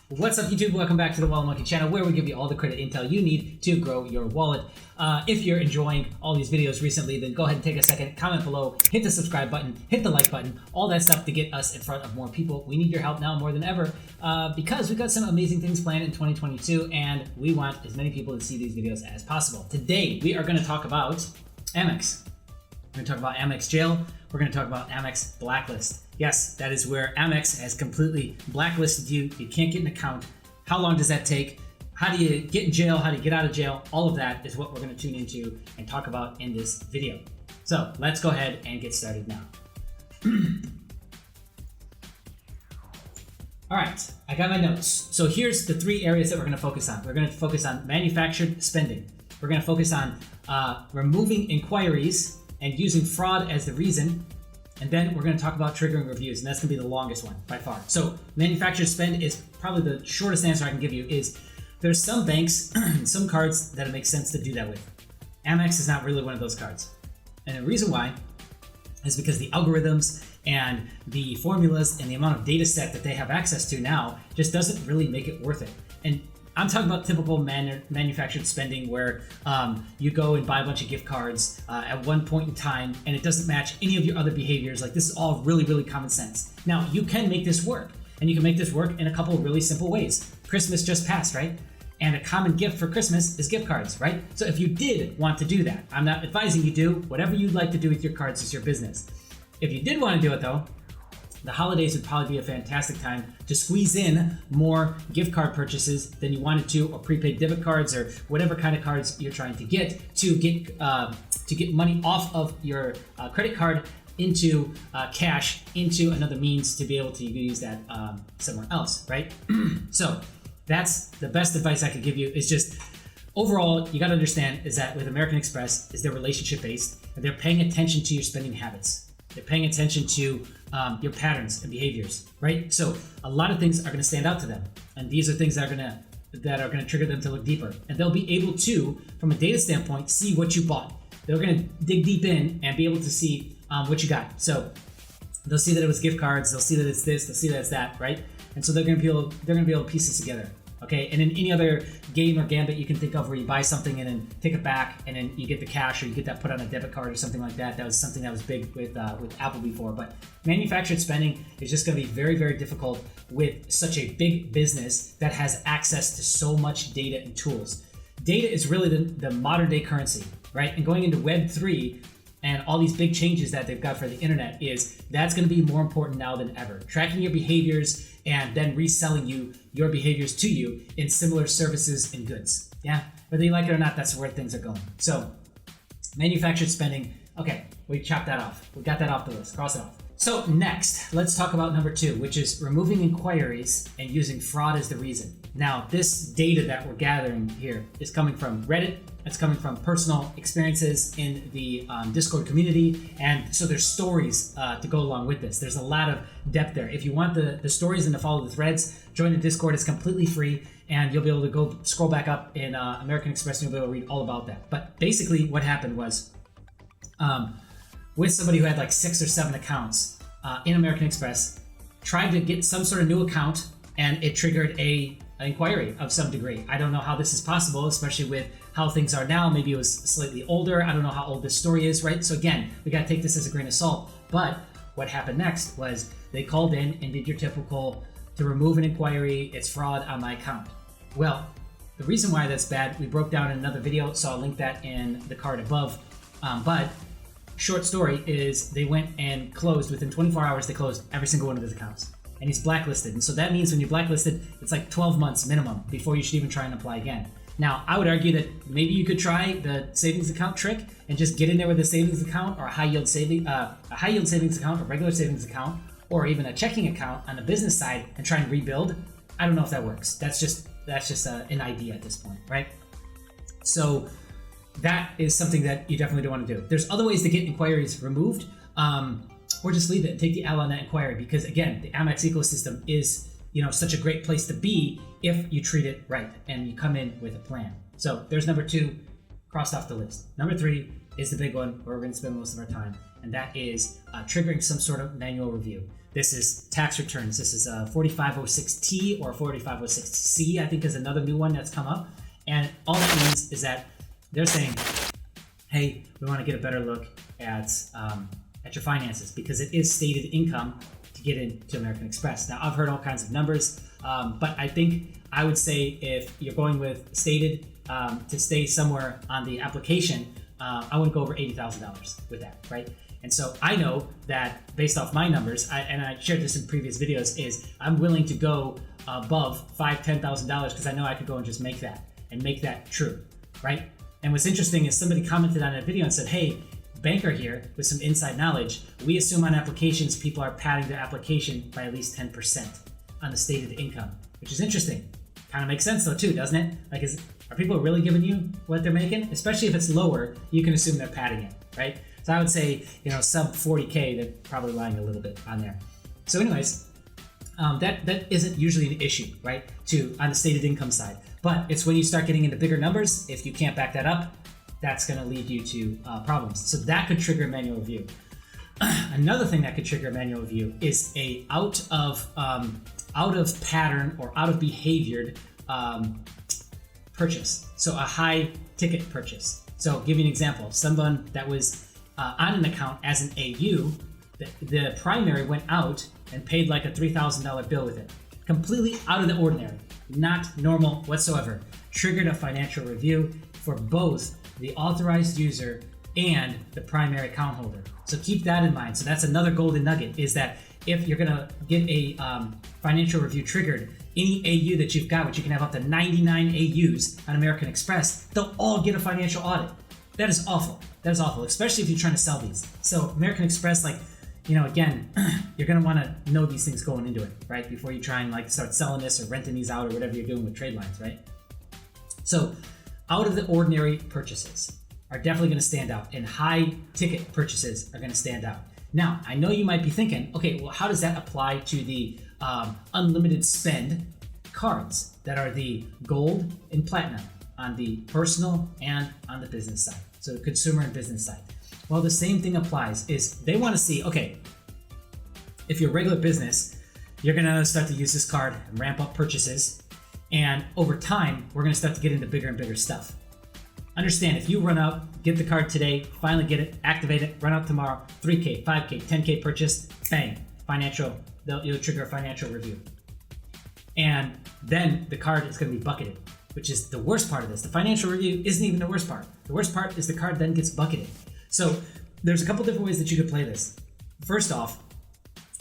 What's up, YouTube? Welcome back to the Wallet Monkey channel, where we give you all the credit intel you need to grow your wallet. If you're enjoying all these videos recently, then go ahead and take a second, comment below, hit the subscribe button, hit the like button, all that stuff to get us in front of more people. We need your help now more than ever because we've got some amazing things planned in 2022, and we want as many people to see these videos as possible. Today, we are going to talk about Amex. We're going to talk about Amex jail. We're going to talk about Amex blacklist. Yes, that is where Amex has completely blacklisted you. You can't get an account. How long does that take? How do you get in jail? How do you get out of jail? All of that is what we're going to tune into and talk about in this video. So let's go ahead and get started now. All right, I got my notes. So here's the three areas that we're going to focus on. We're going to focus on manufactured spending. We're going to focus on removing inquiries and using fraud as the reason. And then we're going to talk about triggering reviews, and that's going to be the longest one by far. So manufactured spend is probably the shortest answer I can give you. Is there's some banks, some cards that it makes sense to do that with. Amex is not really one of those cards. And the reason why is because the algorithms and the formulas and the amount of data set that they have access to now just doesn't really make it worth it. And I'm talking about typical manufactured spending where you go and buy a bunch of gift cards at one point in time and it doesn't match any of your other behaviors. Like, this is all really, really common sense. Now, you can make this work, and you can make this work in a couple of really simple ways. Christmas just passed, right? And a common gift for Christmas is gift cards, right? So if you did want to do that, I'm not advising you do. Whatever you'd like to do with your cards is your business. If you did want to do it though, the holidays would probably be a fantastic time to squeeze in more gift card purchases than you wanted to, or prepaid debit cards, or whatever kind of cards you're trying to get money off of your credit card into cash, into another means to be able to use that somewhere else, right? So that's the best advice I could give you. Is just overall, you got to understand is that with American Express, is they're relationship based, and they're paying attention to your spending habits. They're paying attention to your patterns and behaviors, right? So a lot of things are going to stand out to them, and these are things that are going to trigger them to look deeper, and they'll be able to, from a data standpoint, see what you bought. They're going to dig deep in and be able to see what you got. So they'll see that it was gift cards. They'll see that it's this. They'll see that it's that, right? And so they're going to be able to piece this together. Okay, and in any other game or gambit you can think of where you buy something and then take it back and then you get the cash, or you get that put on a debit card or something like that. That was something that was big with Apple before. But manufactured spending is just going to be very, very difficult with such a big business that has access to so much data and tools. Data is really the modern day currency, right? And going into Web3 and all these big changes that they've got for the internet, that's going to be more important now than ever. Tracking your behaviors and then reselling your behaviors to you in similar services and goods. Yeah, whether you like it or not, that's where things are going. So manufactured spending, okay, we chopped that off. We got that off the list, cross it off. So next, let's talk about number 2, which is removing inquiries and using fraud as the reason. Now, this data that we're gathering here is coming from Reddit. It's coming from personal experiences in the Discord community. And so there's stories to go along with this. There's a lot of depth there. If you want the stories and to follow the threads, join the Discord. It's completely free. And you'll be able to go scroll back up in American Express and you'll be able to read all about that. But basically what happened was with somebody who had like 6 or 7 accounts in American Express, tried to get some sort of new account, and it triggered an inquiry of some degree. I don't know how this is possible, especially with how things are now. Maybe it was slightly older. I don't know how old this story is, right? So again, we got to take this as a grain of salt. But what happened next was they called in and did your typical to remove an inquiry, it's fraud on my account. Well, the reason why that's bad, we broke down in another video, so I'll link that in the card above. But short story is they went and closed, within 24 hours, they closed every single one of his accounts. And he's blacklisted. And so that means when you're blacklisted, it's like 12 months minimum before you should even try and apply again. Now, I would argue that maybe you could try the savings account trick and just get in there with a savings account, or a high yield savings account, a regular savings account, or even a checking account on the business side and try and rebuild. I don't know if that works. That's just an idea at this point, right? So that is something that you definitely don't want to do. There's other ways to get inquiries removed, or just leave it and take the L on that inquiry, because again, the Amex ecosystem is such a great place to be if you treat it right and you come in with a plan. So there's number 2, crossed off the list. Number 3, is the big one where we're going to spend most of our time, and that is triggering some sort of manual review. This is tax returns. This is 4506T or 4506C, I think is another new one that's come up. And all that means is that they're saying, hey, we want to get a better look at your finances because it is stated income to get into American Express. Now, I've heard all kinds of numbers, but I would say if you're going with stated to stay somewhere on the application, I wouldn't go over $80,000 with that, right? And so I know that based off my numbers, and I shared this in previous videos, is I'm willing to go above $5,000, $10,000 because I know I could go and just make that true, right? And what's interesting is somebody commented on that video and said, hey, banker here with some inside knowledge, we assume on applications people are padding their application by at least 10% on the stated income, which is interesting. Kind of makes sense though too, doesn't it? Like, are people really giving you what they're making? Especially if it's lower, you can assume they're padding it, right? So I would say, sub 40K, they're probably lying a little bit on there. So anyways, that isn't usually an issue, right? On the stated income side. But it's when you start getting into bigger numbers, if you can't back that up, that's going to lead you to problems. So that could trigger a manual review. Another thing that could trigger a manual review is a out of pattern or out of behaviored purchase. So a high ticket purchase. So I'll give you an example. Someone that was on an account as an AU, the primary went out and paid like a $3,000 bill with it. Completely out of the ordinary, not normal whatsoever. Triggered a financial review for both the authorized user and the primary account holder. So keep that in mind. So that's another golden nugget, is that if you're gonna get a financial review triggered, any AU that you've got, which you can have up to 99 AUs on American Express, they'll all get a financial audit. That is awful. That is awful, especially if you're trying to sell these. So American Express, again, you're gonna wanna know these things going into it, right? Before you try and start selling this or renting these out or whatever you're doing with trade lines, right? So out of the ordinary purchases are definitely gonna stand out, and high ticket purchases are gonna stand out. Now, I know you might be thinking, okay, well, how does that apply to the unlimited spend cards that are the gold and platinum on the personal and on the business side? So the consumer and business side. Well, the same thing applies. Is they want to see, okay, if you're a regular business, you're going to start to use this card and ramp up purchases. And over time, we're going to start to get into bigger and bigger stuff. Understand, if you run out, get the card today, finally get it, activate it, run out tomorrow, 3K, 5K, 10K purchase, bang, you'll trigger a financial review. And then the card is going to be bucketed, which is the worst part of this. The financial review isn't even the worst part. The worst part is the card then gets bucketed. So there's a couple different ways that you could play this. First off,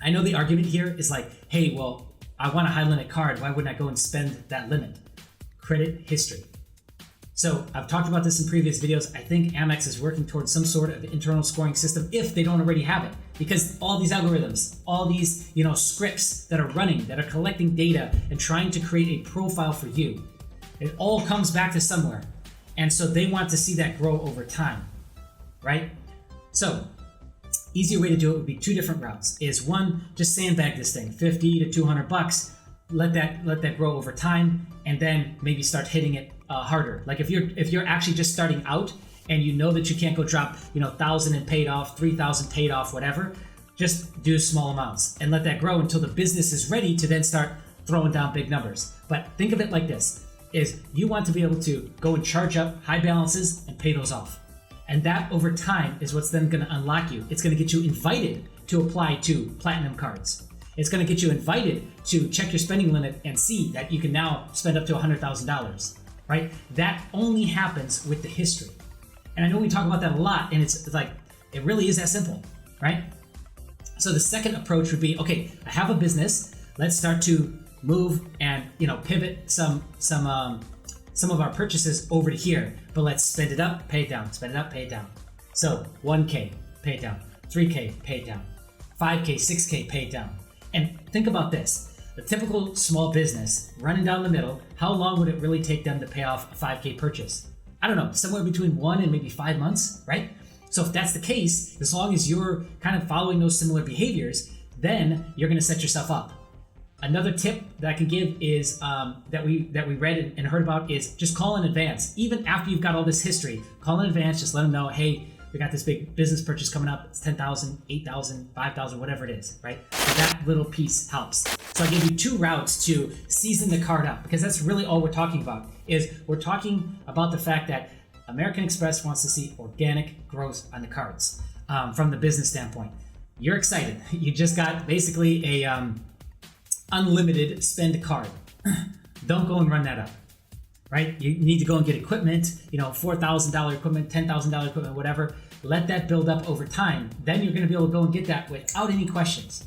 I know the argument here is hey, well, I want a high limit card. Why wouldn't I go and spend that limit? Credit history. So I've talked about this in previous videos. I think Amex is working towards some sort of internal scoring system if they don't already have it, because all these algorithms, all these scripts that are running, that are collecting data and trying to create a profile for you, it all comes back to somewhere. And so they want to see that grow over time, right? So easier way to do it would be two different routes. Is one, just sandbag this thing, $50 to $200, let that grow over time, and then maybe start hitting it harder. Like if you're actually just starting out and you know that you can't go drop 1,000 and paid off, 3,000 paid off, whatever, just do small amounts and let that grow until the business is ready to then start throwing down big numbers. But think of it like this, is you want to be able to go and charge up high balances and pay those off. And that over time is what's then going to unlock you. It's going to get you invited to apply to platinum cards. It's going to get you invited to check your spending limit and see that you can now spend up to $100,000, right? That only happens with the history. And I know we talk about that a lot, and it's like, it really is that simple, right? So the second approach would be, okay, I have a business. Let's start to move and pivot some of our purchases over to here, but let's spend it up, pay it down, spend it up, pay it down. So 1K, pay it down, 3K, pay it down, 5K, 6K, pay it down. And think about this, the typical small business running down the middle, how long would it really take them to pay off a 5K purchase? I don't know, somewhere between 1 and maybe 5 months, right? So if that's the case, as long as you're kind of following those similar behaviors, then you're gonna set yourself up. Another tip that I can give is that we read and heard about is just call in advance. Even after you've got all this history, call in advance, just let them know, hey, we got this big business purchase coming up. It's 10,000, 8,000, 5,000, whatever it is, right? So that little piece helps. So I gave you 2 routes to season the card up, because that's really all we're talking about. Is we're talking about the fact that American Express wants to see organic growth on the cards from the business standpoint. You're excited. You just got basically a unlimited spend card. Don't go and run that up, right? You need to go and get equipment, $4,000 equipment, $10,000 equipment, whatever. Let that build up over time. Then you're going to be able to go and get that without any questions.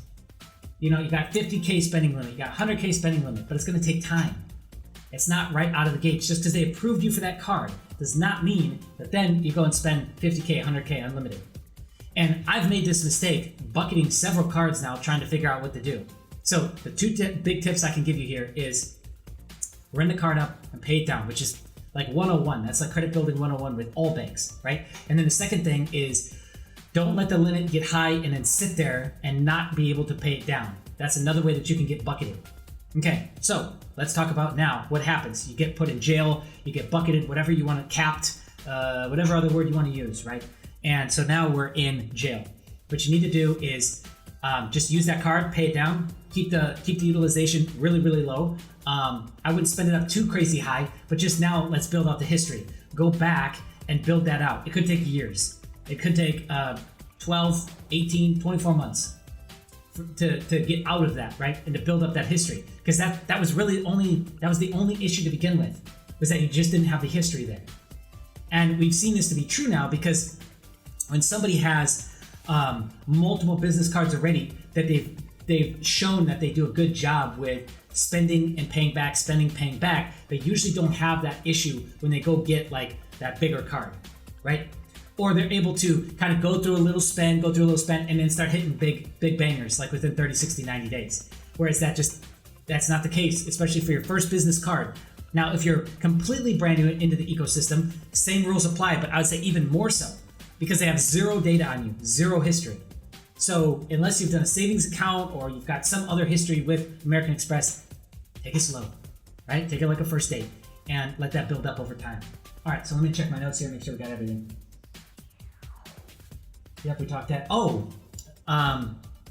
You got 50K spending limit, you got 100K spending limit, but it's going to take time. It's not right out of the gates. Just because they approved you for that card does not mean that then you go and spend 50K, 100K unlimited. And I've made this mistake bucketing several cards now, trying to figure out what to do. So the 2 big tips I can give you here is run the card up and pay it down, which is like 101. That's like credit building 101 with all banks, right? And then the second thing is don't let the limit get high and then sit there and not be able to pay it down. That's another way that you can get bucketed. Okay, so let's talk about now what happens. You get put in jail, you get bucketed, whatever you want, capped, whatever other word you want to use, right? And so now we're in jail. What you need to do is just use that card, pay it down, keep the utilization really, really low. I wouldn't spend it up too crazy high, but just now let's build out the history. Go back and build that out. It could take years. It could take 12, 18, 24 months to get out of that, right? And to build up that history. Because that was the only issue to begin with, was that you just didn't have the history there. And we've seen this to be true now, because when somebody has multiple business cards already, that they've shown that they do a good job with spending and paying back, spending, paying back, they usually don't have that issue when they go get like that bigger card, right? Or they're able to kind of go through a little spend, and then start hitting big bangers like within 30, 60, 90 days. Whereas that's not the case, especially for your first business card. Now, if you're completely brand new into the ecosystem, same rules apply, but I would say even more so, because they have zero data on you, zero history. So unless you've done a savings account or you've got some other history with American Express, take it slow, right? Take it like a first date and let that build up over time. All right, so let me check my notes here, make sure we got everything. Yep, we talked that.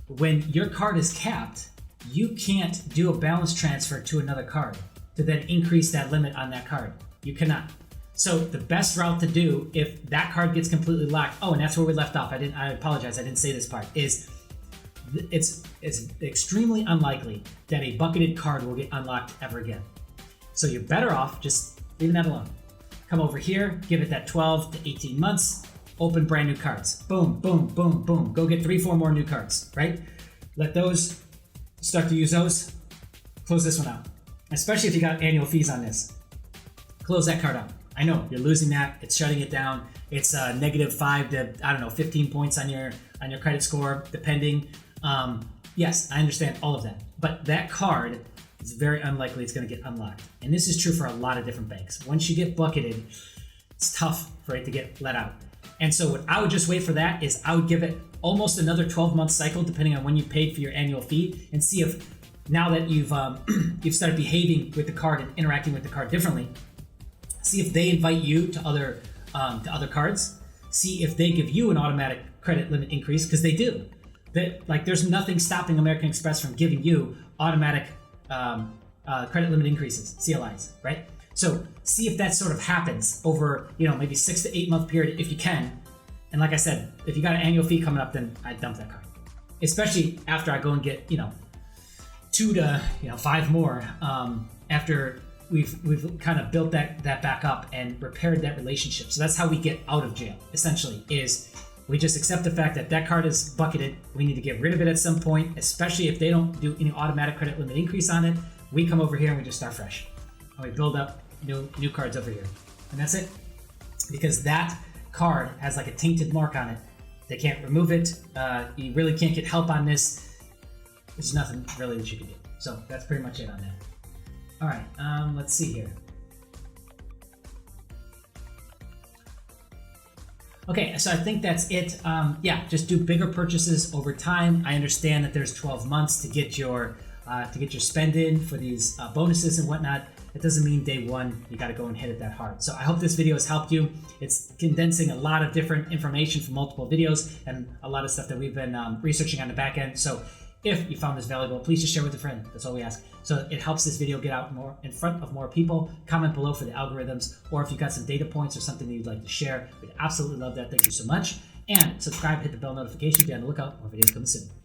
When your card is capped, you can't do a balance transfer to another card to then increase that limit on that card. You cannot. So the best route to do if that card gets completely locked, and that's where we left off. I apologize, I didn't say this part, is it's extremely unlikely that a bucketed card will get unlocked ever again. So you're better off just leaving that alone. Come over here, give it that 12 to 18 months, open brand new cards. Boom, boom, boom, boom. Go get 3-4 more new cards, right? Let those, start to use those, close this one out. Especially if you got annual fees on this. Close that card out. I know you're losing that. It's shutting it down. It's -5 to 15 points on your credit score, depending. Yes, I understand all of that, but that card is very unlikely it's going to get unlocked. And this is true for a lot of different banks. Once you get bucketed, it's tough for it to get let out. And so what I would just wait for that is I would give it almost another 12-month cycle, depending on when you paid for your annual fee, and see if now that you've started behaving with the card and interacting with the card differently, see if they invite you to other cards. See if they give you an automatic credit limit increase, because they do. There's nothing stopping American Express from giving you automatic credit limit increases, CLIs, right? So see if that sort of happens over maybe 6 to 8 month period if you can. And like I said, if you got an annual fee coming up, then I dump that card. Especially after I go and get 2 to 5 more after we've kind of built that back up and repaired that relationship. So that's how we get out of jail, essentially, is we just accept the fact that card is bucketed. We need to get rid of it at some point, especially if they don't do any automatic credit limit increase on it. We come over here and we just start fresh. And we build up new cards over here. And that's it. Because that card has like a tainted mark on it. They can't remove it. You really can't get help on this. There's nothing really that you can do. So that's pretty much it on that. All right, let's see here. Okay, so I think that's it. Just do bigger purchases over time. I understand that there's 12 months to get your spend in for these bonuses and whatnot. it doesn't mean day one you got to go and hit it that hard. So I hope this video has helped you. It's condensing a lot of different information from multiple videos and a lot of stuff that we've been researching on the back end. So if you found this valuable, please just share with a friend. That's all we ask. So it helps this video get out more in front of more people. Comment below for the algorithms, or if you've got some data points or something that you'd like to share, we'd absolutely love that. Thank you so much. And subscribe, hit the bell notification, be on the lookout. More videos coming soon.